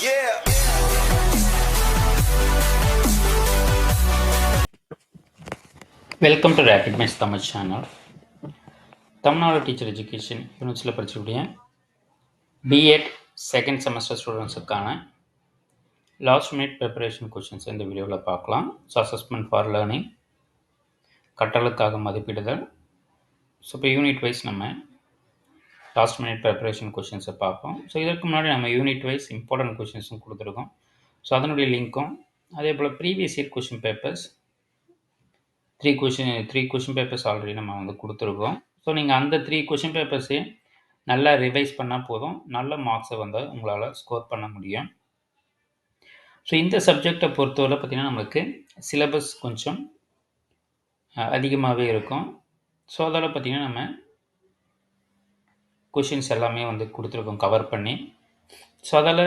Yeah. Welcome to Rapid Max Tamil channel. Tamilnadu teacher education யூனிவர்சிட்டியில் படிச்சக்கூடிய BEd second semester ஸ்டூடெண்ட்ஸுக்கான last minute preparation questions இந்த வீடியோவில் பார்க்கலாம். ஸோ அசஸ்மெண்ட் ஃபார் லேர்னிங், கற்றலுக்காக மதிப்பிடுதல். ஸோ இப்போ யூனிட் வைஸ் நம்ம லாஸ்ட் மினிட் ப்ரிப்பரேஷன் கொஷின்ஸை பார்ப்போம். ஸோ இதற்கு முன்னாடி நம்ம யூனிட் வைஸ் இம்பார்ட்டன்ட் கொஷின்ஸும் கொடுத்துருக்கோம். ஸோ அதனுடைய லிங்க்கும் அதே போல் previous year question papers three question papers already நம்ம வந்து கொடுத்துருக்கோம். ஸோ நீங்கள் அந்த 3 கொஷின் பேப்பர்ஸையும் நல்லா ரிவைஸ் பண்ணால் போதும், நல்ல மார்க்ஸை வந்து உங்களால் ஸ்கோர் பண்ண முடியும். ஸோ இந்த சப்ஜெக்டை பொறுத்தவரை பார்த்திங்கன்னா நம்மளுக்கு சிலபஸ் கொஞ்சம் அதிகமாகவே இருக்கும். ஸோ அதோட பார்த்திங்கன்னா நம்ம கொஷின்ஸ் எல்லாமே வந்து கொடுத்துருக்கோம் கவர் பண்ணி. ஸோ அதால்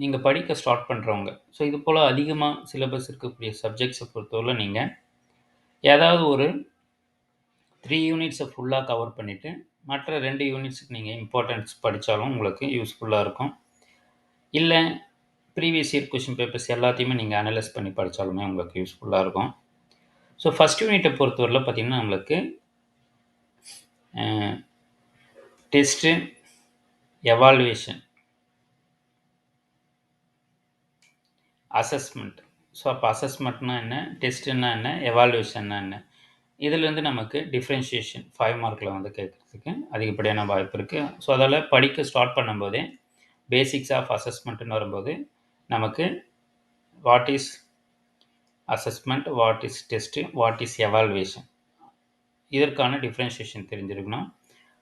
நீங்கள் படிக்க ஸ்டார்ட் பண்ணுறவங்க, ஸோ இது போல் அதிகமாக சிலபஸ் இருக்கக்கூடிய சப்ஜெக்ட்ஸை பொறுத்தவரை நீங்கள் ஏதாவது ஒரு 3 யூனிட்ஸை ஃபுல்லாக கவர் பண்ணிவிட்டு மற்ற 2 யூனிட்ஸுக்கு நீங்கள் இம்பார்ட்டன்ஸ் படித்தாலும் உங்களுக்கு யூஸ்ஃபுல்லாக இருக்கும். இல்லை ப்ரீவியஸ் இயர் கொஷின் பேப்பர்ஸ் எல்லாத்தையுமே நீங்கள் அனலைஸ் பண்ணி படித்தாலுமே உங்களுக்கு யூஸ்ஃபுல்லாக இருக்கும். ஸோ ஃபஸ்ட் யூனிட்டை பொறுத்தவரையில் பார்த்திங்கன்னா நம்மளுக்கு டெஸ்ட்டு, எவால்வேஷன், அசஸ்மெண்ட். ஸோ அப்போ அசஸ்மெண்ட்னா என்ன, டெஸ்ட்டுன்னா என்ன, எவால்வேஷன்னா என்ன, இதிலேருந்து நமக்கு டிஃப்ரென்ஷியேஷன் 5 மார்க்கில் வந்து கேட்குறதுக்கு அதிகப்படியான வாய்ப்பு இருக்குது. ஸோ அதால் படிக்க ஸ்டார்ட் பண்ணும்போதே பேசிக்ஸ் ஆஃப் அசஸ்மெண்ட்டுன்னு வரும்போது நமக்கு what is assessment, what is test, what is evaluation, இதற்கான டிஃப்ரென்ஷியேஷன் தெரிஞ்சிருக்கணும்.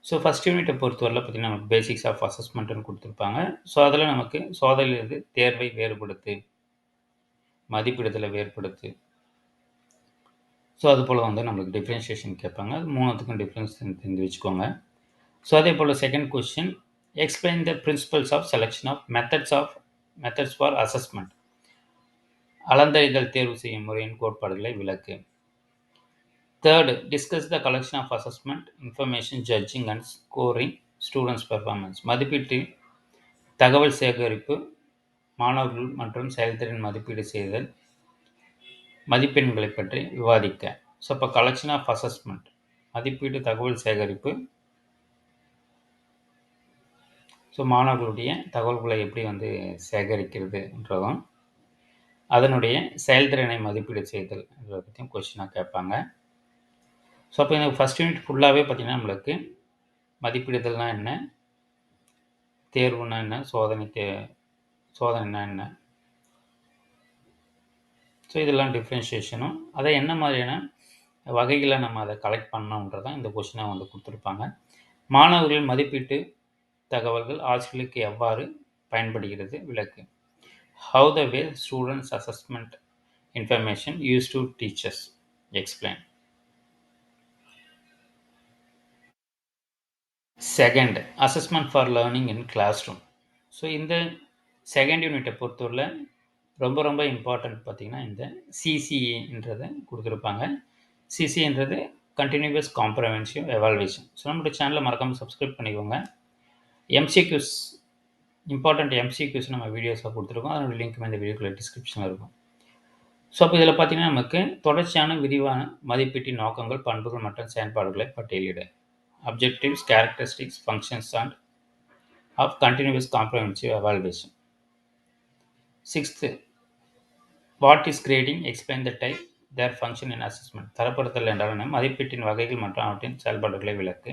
ஸோ ஃபஸ்ட் யூனிட்டை பொறுத்தவரையில் பார்த்திங்கன்னா நமக்கு பேசிக்ஸ் ஆஃப் அசஸ்மெண்ட்டுன்னு கொடுத்துருப்பாங்க. ஸோ அதில் நமக்கு சோதனையிலிருந்து தேர்வை வேறுபடுத்து, மதிப்பிடுதலை வேறுபடுத்து, ஸோ அது போல் வந்து நம்மளுக்கு டிஃப்ரென்ஷியேஷன் கேட்பாங்க. அது 3த்துக்கும் டிஃப்ரென்ஸ் தெரிஞ்சு வச்சுக்கோங்க. ஸோ அதே போல் second question, explain the principles of selection of methods for assessment, அளந்தறிதல் தேர்வு செய்யும் முறையின் கோட்பாடுகளை விளக்கு. Third, discuss the collection of assessment information judging and scoring students performance, மதிப்பீட்டு தகவல் சேகரிப்பு, மாணவர்கள் மற்றும் செயல்திறன் மதிப்பீடு செய்தல், மதிப்பெண்களை பற்றி விவாதிக்க. ஸோ இப்போ கலெக்ஷன் ஆஃப் அசஸ்மெண்ட், மதிப்பீடு தகவல் சேகரிப்பு, ஸோ மாணவர்களுடைய தகவல்களை எப்படி வந்து சேகரிக்கிறதுன்றதும், அதனுடைய செயல்திறனை மதிப்பீடு செய்தல் இதை பற்றியும் கொஸ்டினாக கேட்பாங்க. ஸோ அப்போ இந்த ஃபஸ்ட் யூனிட் ஃபுல்லாகவே பார்த்திங்கன்னா நம்மளுக்கு மதிப்பிடுதல்னா என்ன, தேர்வுனா என்ன, சோதனைனா என்ன, ஸோ இதெல்லாம் டிஃப்ரென்ஷியேஷனும் அதை என்ன மாதிரியான வகைகளை நம்ம அதை கலெக்ட் பண்ணோன்றதான் இந்த கொஸ்டினாக வந்து கொடுத்துருப்பாங்க. மாணவர்கள் மதிப்பீட்டு தகவல்கள் ஆசிரியர்களுக்கு எவ்வாறு பயன்படுகிறது விளக்கு. How the way students assessment information used to teachers, explain. Second, assessment for learning in classroom. So இந்த செகண்ட் யூனிட்டை பொறுத்தவரை ரொம்ப ரொம்ப இம்பார்ட்டன்ட் பார்த்திங்கன்னா இந்த சிசிஏன்றதை கொடுத்துருப்பாங்க. சிசிஏன்றது கண்டினியூஸ் காம்ப்ரஹென்சிவ் எவால்வேஷன். ஸோ நம்மளுடைய சேனலை மறக்காமல் சப்ஸ்கிரைப் பண்ணிக்கோங்க. எம்சிக்யூஸ், இம்பார்ட்டண்ட் எம்சிக்யூஸ் நம்ம வீடியோஸாக கொடுத்துருக்கோம். அதனுடைய லிங்க் இந்த வீடியோக்குள்ள டிஸ்கிரிப்ஷனில் இருக்கும். ஸோ அப்போ இதில் பார்த்திங்கன்னா நமக்கு தொடர்ச்சியான விரிவான மதிப்பீட்டின் நோக்கங்கள், பண்புகள் மற்றும் செயல்பாடுகளை பட்டியலிட. Objectives, characteristics, functions and of continuous comprehensive evaluation. Sixth, what is grading, explain the type, their function in assessment. தரப்படுத்தல் என்றால் என்ன, மதிப்பீட்டின் வகைகள் மற்றும் அவற்றின் செயல்பாடுகளை விளக்கு.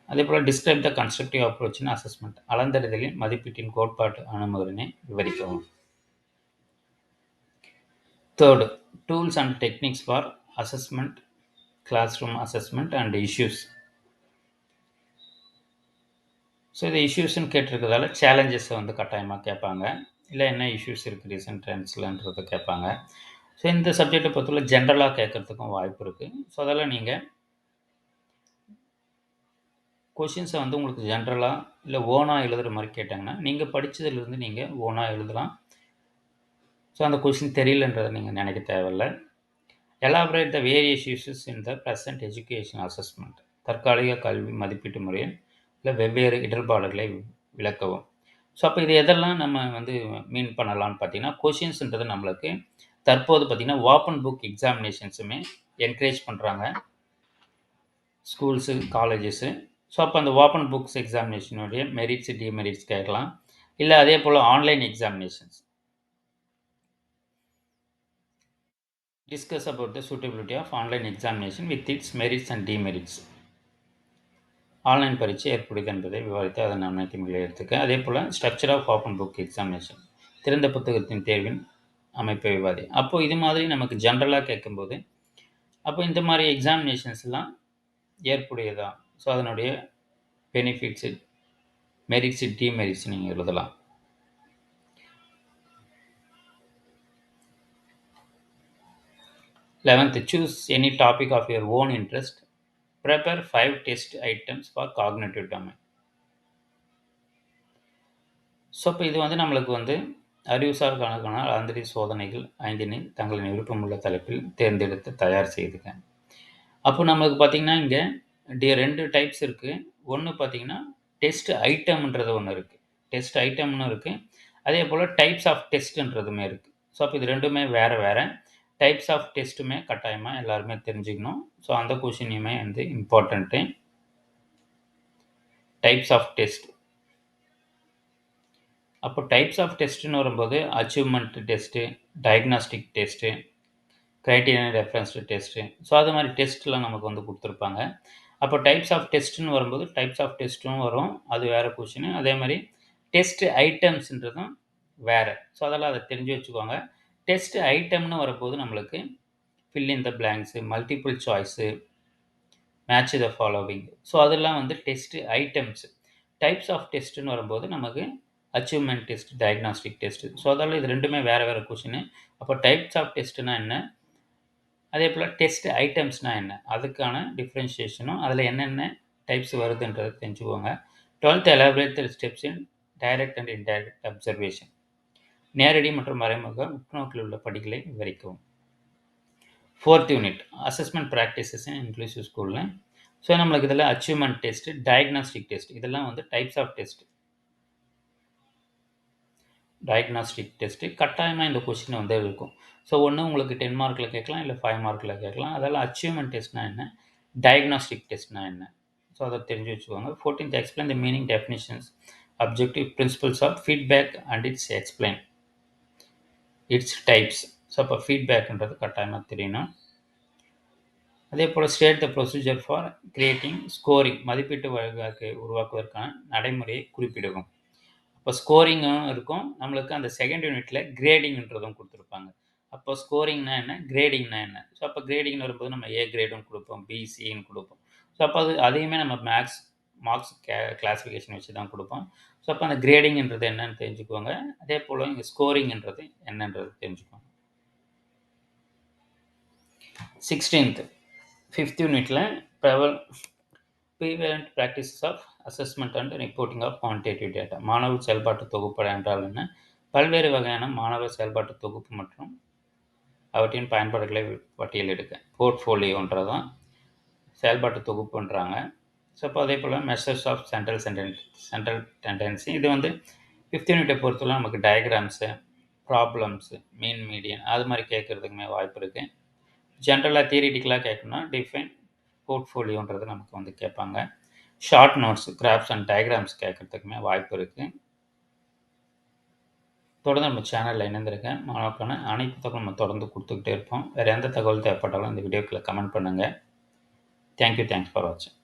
அதே போல் describe the constructive approach in assessment, அளந்தறிதலின் மதிப்பீட்டின் கோட்பாட்டு அணுகுமுறையினை விவரிக்கவும். Third, tools and techniques for assessment, classroom assessment and issues. So இது இஷ்யூஸ்ன்னு கேட்டிருக்கிறதால சேலஞ்சஸை வந்து கட்டாயமாக கேட்பாங்க. இல்லை என்ன இஷ்யூஸ் இருக்குது ரீசெண்ட் ட்ரெண்ட்ஸ்லன்றதை கேட்பாங்க. ஸோ இந்த சப்ஜெக்டை பொறுத்தவரை ஜென்ரலாக கேட்குறதுக்கும் வாய்ப்பு இருக்குது. ஸோ அதெல்லாம் நீங்கள் கொஷின்ஸை வந்து உங்களுக்கு ஜென்ரலாக இல்லை ஓனாக எழுதுகிற மாதிரி கேட்டாங்கன்னா நீங்கள் படித்ததுலேருந்து நீங்கள் ஓனாக எழுதலாம். ஸோ அந்த கொஷின் தெரியலன்றதை நீங்கள் நினைக்க தேவையில்லை. Elaborate the various issues in the present education assessment, தற்காலிக கல்வி மதிப்பீட்டு முறையில் இல்லை வெவ்வேறு இடர்பாடுகளை விளக்கவும். ஸோ, அப்ப இது எதெல்லாம் நம்ம வந்து மீன் பண்ணலாம்னு பார்த்தீங்கன்னா, கொஷின்ஸ்ன்றது நம்மளுக்கு தற்போது பார்த்தீங்கன்னா, ஓப்பன் புக் எக்ஸாமினேஷன்ஸுமே என்கரேஜ் பண்றாங்க. Schools, colleges. ஸோ, அப்ப அந்த ஓப்பன் புக்ஸ் எக்ஸாமினேஷனுடைய மெரிட்ஸ், டிமெரிட்ஸ் கேட்கலாம். இல்ல அதேபோல online examinations. Discuss about the suitability of online examination with its merits and demerits. Online பரீட்சை ஏற்புடையது என்பதை விவாதித்து அதன் நன்மை தீமைகளை எடுத்துக்க. அதேபோல structure of open book examination. திறந்த புத்தகத்தின் தேர்வின் அமைப்பை விவாதி. அப்போ இது மாதிரி நமக்கு ஜெனரலா கேட்கும்போது, அப்போ இந்த மாரி எக்ஸாமினேஷன்ஸ்லாம் ஏற்புடையதா? ஸோ, அதனுடைய பெனிஃபிட்ஸு, மெரிட்ஸு, டிமெரிட்ஸ் நீங்க எழுதலாம். 11th, choose any topic of your own interest. Prepare 5 test items for cognitive domain. So, இப்ப இது வந்து நம்மளுக்கு வந்து அறிவுசார் கணக்கான அந்தரி சோதனைகள் 5னை தங்களின் விருப்பமுள்ள தலைப்பில் தேர்ந்தெடுத்து தயார் செய்துக. அப்போ நம்மளுக்கு பார்த்தீங்கன்னா, இங்க 2 டைப்ஸ் இருக்கு. ஒண்ணு பார்த்தீங்கன்னா, டெஸ்ட் ஐட்டம்ன்றது ஒண்ணு இருக்கு. டெஸ்ட் ஐட்டம்னு இருக்கு. அதேபோல டைப்ஸ் ஆஃப் டெஸ்ட்ன்றதுமே இருக்கு. ஸோ, அப்ப இது 2மே வேற வேற. டைப்ஸ் ஆஃப் டெஸ்ட்டுமே கட்டாயமா எல்லாருமே தெரிஞ்சுக்கணும். ஸோ, அந்த கொஸ்டினுமே வந்து இம்பார்ட்டன்ட்டு. Types of test. அப்போ டைப்ஸ் ஆஃப் டெஸ்ட்ன்னு வரும்போது, achievement test, diagnostic test, criterion referenced test. So, அது மாரி டெஸ்ட்லாம் நமக்கு வந்து குடுத்துருப்பாங்க. அப்போ டைப்ஸ் ஆஃப் டெஸ்ட்ன்னு வரும்போது, டைப்ஸ் ஆஃப் டெஸ்ட்டும் வரும். அது வேற கொஸ்டினு. அதே மாரி டெஸ்ட் ஐட்டம்ஸ்ன்றதும் வேற. ஸோ, அதெல்லாம் அத தெரிஞ்சு வச்சுக்கோங்க. டெஸ்ட் ஐட்டம்னு வரப்போது நம்மளுக்கு fill in the blanks, multiple choice, match the following. So, அதெல்லாம் வந்து டெஸ்ட் ஐட்டம்ஸ். டைப்ஸ் ஆஃப் டெஸ்ட்ன்னு வரும்போது நமக்கு achievement test, diagnostic test. So, அதால இது 2மே வேற வேற கொஸ்டினு. அப்போ டைப்ஸ் ஆஃப் டெஸ்ட்னா என்ன? அதேபோல டெஸ்ட் ஐட்டம்ஸ்னா என்ன? அதுக்கான டிஃபரன்ஷியேஷனும், அதில என்னென்ன டைப்ஸ் வருதுன்றத தெரிஞ்சுக்கோங்க. 12th elaborate the steps in direct and indirect observation. நேரடி மற்றும் மறைமுக உட்நோக்கில் உள்ள படிகளை விவரிக்கவும். 4th unit assessment practices in inclusive ஸ்கூல்ல. ஸோ, நம்மளுக்கு இதில அச்சீவ்மென்ட் டெஸ்ட், டயக்னாஸ்டிக் டெஸ்ட் இதெல்லாம் வந்து types of test. Diagnostic test கட்டாயமா இந்த கொஸ்டின் வந்து இருக்கும். ஸோ, ஒண்ணு உங்களுக்கு 10 மார்க்ல கேட்கலாம், இல்ல 5 மார்க்ல கேட்கலாம். அதெல்லாம் அச்சீவ்மென்ட் டெஸ்ட்னா என்ன? டயக்னாஸ்டிக் டெஸ்ட்னா என்ன? ஸோ, அத தெரிஞ்சு வச்சுக்கோங்க. 14th explain the meaning, definitions, objective, principles of feedback and its explain. Its types. So, அப்ப ஃபீட்பேக்ன்றது கட்டாயமா தெரியணும். அதேபோல state the procedure for creating scoring. மதிப்பீட்டு வழிகாட்டியை உருவாக்குவதற்கான நடைமுறையை குறிப்பிடவும். அப்போ ஸ்கோரிங்கும் இருக்கும். நம்மளுக்கு அந்த செகண்ட் யூனிட்ல கிரேடிங்ன்றதும் குடுத்துருப்பாங்க. அப்போ ஸ்கோரிங்னா என்ன? கிரேடிங்னா என்ன? ஸோ, அப்போ கிரேடிங்ன்னு வரும்போது நம்ம ஏ கிரேடுன்னு குடுப்போம். பி, சின்னு குடுப்போம். ஸோ, அப்போ அதையுமே நம்ம மார்க்ஸ் கிளாசிஃபிகேஷன் வச்சு தான் குடுப்போம். ஸோ, அப்போ அந்த கிரேடிங்ன்றது என்னன்னு தெரிஞ்சுக்கோங்க. அதேபோல இங்க ஸ்கோரிங்ன்றது என்னன்றது தெரிஞ்சுக்கோங்க. 16th 5th யூனிட்ல prevalent practices of assessment and reporting of quantitative data. மாணவர் செயல்பாட்டு தொகுப்பு என்றால் என்ன? பல்வேறு வகையான மாணவர் செயல்பாட்டு தொகுப்பு மற்றும் அவற்றின் பயன்பாடுகளை பட்டியலிடுக. போர்ட்ஃபோலியோன்றதான் செயல்பாட்டு தொகுப்புன்றாங்க. ஸோ, அப்போ அதேபோல மெஷர்ஸ் ஆஃப் சென்ட்ரல் டெண்டன்சி. இது வந்து 5th யூனிட்ட பொறுத்தவரை நமக்கு டயகிராம்ஸு, ப்ராப்ளம்ஸு, மீன், மீடியன் அது மாரி கேட்கறதுக்குமே வாய்ப்பு இருக்கு. ஜென்ரலா தியரிட்டிக்கலா கேட்கணும்னா டிஃபைன் போர்ட்ஃபோலியோன்றது நமக்கு வந்து கேட்பாங்க. Short notes, graphs and diagrams கேட்கறதுக்குமே வாய்ப்பு இருக்கு. தொடர்ந்து நம்ம சேனல்ல இணைந்திருங்க. மாணவருக்கான அனைத்து தகவலும் நம்ம தொடர்ந்து குடுத்துக்கிட்டே இருப்போம். வேற எந்த தகவல் தேவைப்பட்டாலும் இந்த வீடியோக்குள்ள கமெண்ட் பண்ணுங்க. தேங்க்ஸ் ஃபார் வாட்சிங்.